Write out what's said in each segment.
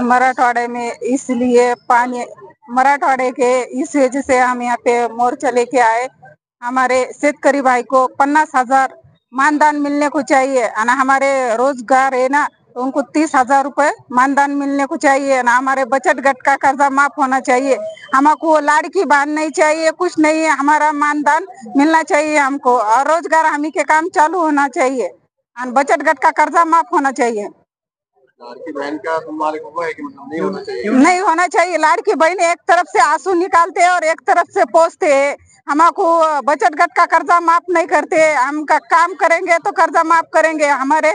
मराठवाड़े में, इसलिए पानी मराठवाड़े के इस वजह से हम यहाँ पे मोर्चा लेके आए। हमारे शेतकरी भाई को 50,000 मानदान मिलने को चाहिए और हमारे रोजगार है ना, उनको 30,000 रुपए मानदान मिलने को चाहिए ना। हमारे बचत गट का कर्जा माफ होना चाहिए। हमको लाड़की बहन नहीं चाहिए, कुछ नहीं है। हमारा मानदान मिलना चाहिए हमको, और रोजगार हमी के काम चालू होना चाहिए और बचत गट का कर्जा माफ होना चाहिए। लाड़की बहन का तुम्हारे को है कि मतलब नहीं होना चाहिए? नहीं होना चाहिए। लाड़की बहन एक तरफ से आंसू निकालते हैं और एक तरफ से पोसते हैं। हमको बचत गट का कर्जा माफ नहीं करते। हम का काम करेंगे तो कर्जा माफ करेंगे, हमारे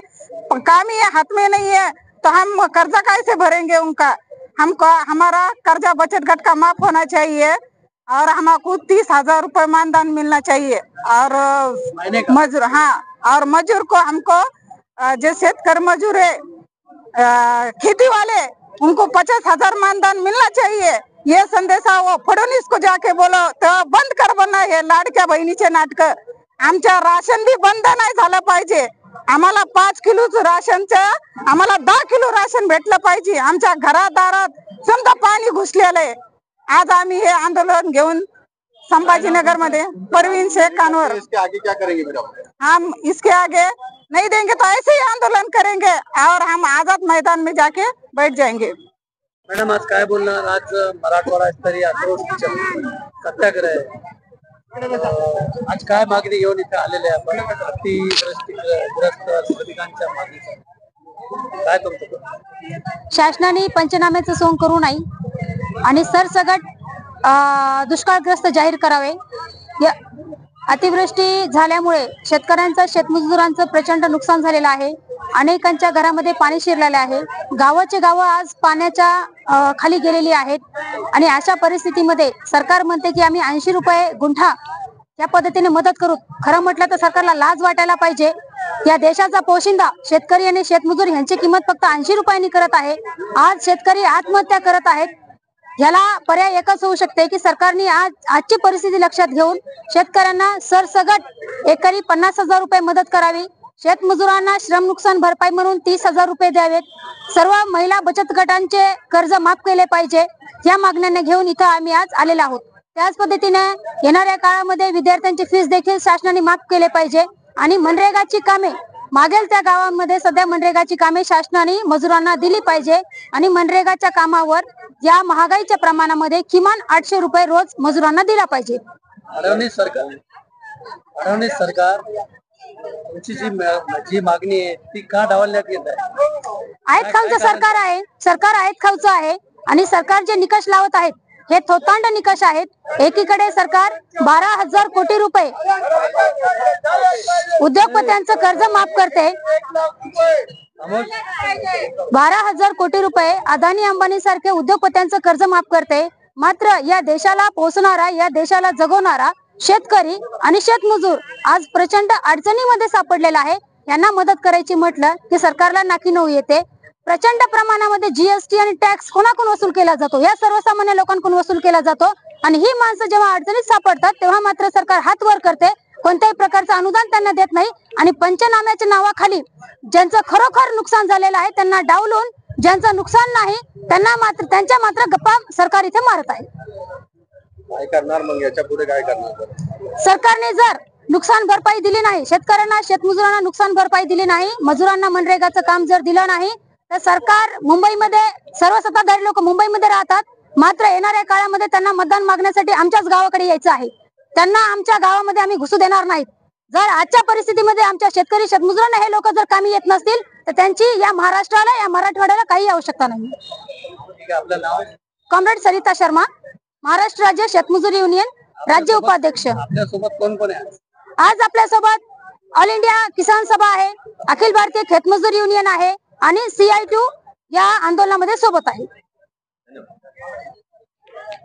काम ही हाथ में नहीं है तो हम कर्जा कैसे भरेंगे उनका। हमको हमारा कर्जा बचत गट का माफ होना चाहिए और हमको 30,000 रुपए मानदान मिलना चाहिए। और मजदूर, हाँ, और मजदूर को हमको जो शेतकरी मजदूर है, खेती वाले, उनको 50,000 मानदान मिलना चाहिए। ये संदेशा वो फडणवीस को जाके बोलो तो बंद कर बनना हे लाडक्या बहिणीचे नाटक। आमच्या राशन बी बंद नाही झालं पाहिजे। आम्हाला 5 किलो राशनचं आम्हाला 10 किलो राशन भेटलं पाहिजे। आमच्या घरादारात समजा पाणी घुसलेलं आहे। आज आम्ही हे आंदोलन घेऊन संभाजीनगर मध्ये परवीन शेख कानवर। इसके आगे क्या करेंगे मैडम? हम इसके आगे नहीं देंगे तो ऐसे ही आंदोलन करेंगे और हम आजाद मैदान में जाके बैठ जाएंगे। मॅडम आज काय बोलणार? आज मराठवाडा स्तरीय अतिवृष्टीच्या सत्याग्रह आहे। आज काय मागणी घेऊन इथे आलेले आपण अतिवृष्टीग्रस्त श्रमिकांच्या मागणीसाठी काय तुमचं? शासनाने पंचनाम्याचं सोंग करू नये आणि सरसगट दुष्काळग्रस्त जाहीर करावे। अतिवृष्टी झाल्यामुळे शेतकऱ्यांचं, शेतमजुरांचं प्रचंड नुकसान झालेलं आहे। अनेकांच्या घरामध्ये पाणी शिरलेले आहे। गावाचे गावं आज पाण्याच्या खाली गेलेली आहेत आणि अशा परिस्थितीमध्ये सरकार म्हणते की आम्ही 80 रुपये गुंठा या पद्धतीने मदत करू। खरं म्हटलं तर सरकारला लाज वाटायला पाहिजे। या देशाचा पोशिंदा शेतकरी आणि शेतमजूर यांची किंमत फक्त 80 रुपयांनी करत आहे। आज शेतकरी आत्महत्या करत आहेत। याला पर्याय एकच होऊ शकते की सरकारने आजची परिस्थिती लक्षात घेऊन शेतकऱ्यांना सरसगट एकरी 50,000 रुपये मदत करावी। शेतमजुरांना श्रम नुकसान भरपाई म्हणून 30,000 रुपये द्यावेत। सर्व महिला बचत गटांचे कर्ज माफ केले पाहिजे। या मागण्यांना घेऊन इथं आम्ही आज आलेलो आहोत। त्याच पद्धतीने येणाऱ्या काळामध्ये विद्यार्थ्यांची फीस देखील शासनाने माफ केले पाहिजे आणि मनरेगाची कामे मागेल त्या गावांमध्ये सध्या मनरेगाची कामे शासनाने मजुरांना दिली पाहिजे आणि मनरेगाच्या कामावर या महागाईच्या प्रमाणामध्ये किमान 800 रुपये रोज मजुरांना दिला पाहिजे। फडणवीस सरकार तुमची जी मागणी आहे ती का डावलण्यात येत आहे? आयत खाऊचं सरकार आहे। सरकार आयत खाऊचं आहे आणि सरकार जे निकष लावत आहेत हे थोतांड निकष आहेत। एकीकडे सरकार 12,000 कोटी रुपये उद्योगपत्यांचं कर्ज माफ करते। 12,000 कोटी रुपये अदानी अंबानी सारखे उद्योगपत्यांचं कर्ज माफ करते। मात्र या देशाला पोसणारा, या देशाला जगवणारा शेतकरी आणि शेतमजूर आज प्रचंड अडचणीमध्ये सापडलेला आहे। यांना मदत करायची म्हटलं की सरकारला नाकी नऊ येते। प्रचंड प्रमाणामध्ये जीएसटी आणि टॅक्स कोणाकडून वसूल केला जातो? या सर्वसामान्य लोकांकडून वसूल केला जातो आणि ही माणसं जेव्हा अडचणीत सापडतात तेव्हा मात्र सरकार हात वर करते। कोणत्याही प्रकारचं अनुदान त्यांना देत नाही आणि पंचनाम्याच्या नावाखाली ज्यांचं खरोखर नुकसान झालेलं आहे त्यांना डावलून ज्यांचं नुकसान नाही त्यांना मात्र त्यांच्या मात्र गप्पा सरकार इथे मारत आहे। काय करणार मग याच्या पुढे काय करणार? सरकारने जर नुकसान भरपाई दिली नाही, शेतकऱ्यांना, शेतमजुरांना नुकसान भरपाई दिली नाही, मजुरांना मनरेगाचं काम जर दिलं नाही तर सरकार मुंबईमध्ये, सर्व सत्ताधारी लोक मुंबईमध्ये राहतात। मात्र येणाऱ्या काळामध्ये त्यांना मतदान मागण्यासाठी आमच्याच गावाकडे यायचं आहे। त्यांना आमच्या गावामध्ये आम्ही घुसू देणार नाहीत। जर आजच्या परिस्थितीमध्ये आमच्या शेतकरी शेतमजुरांना हे लोक जर कामी येत नसतील तर त्यांची या महाराष्ट्राला, या मराठवाड्याला काही आवश्यकता नाही। आपलं नाव? कॉम्रेड सरिता शर्मा, महाराष्ट्र राज्य शेतमजूर युनियन राज्य उपाध्यक्ष। आपल्यासोबत कोण कोण आहे? आज आपल्यासोबत ऑल इंडिया किसान सभा आहे, अखिल भारतीय खेतमजूर युनियन आहे आणि CI2 या आंदोलनामध्ये सोबत आहे।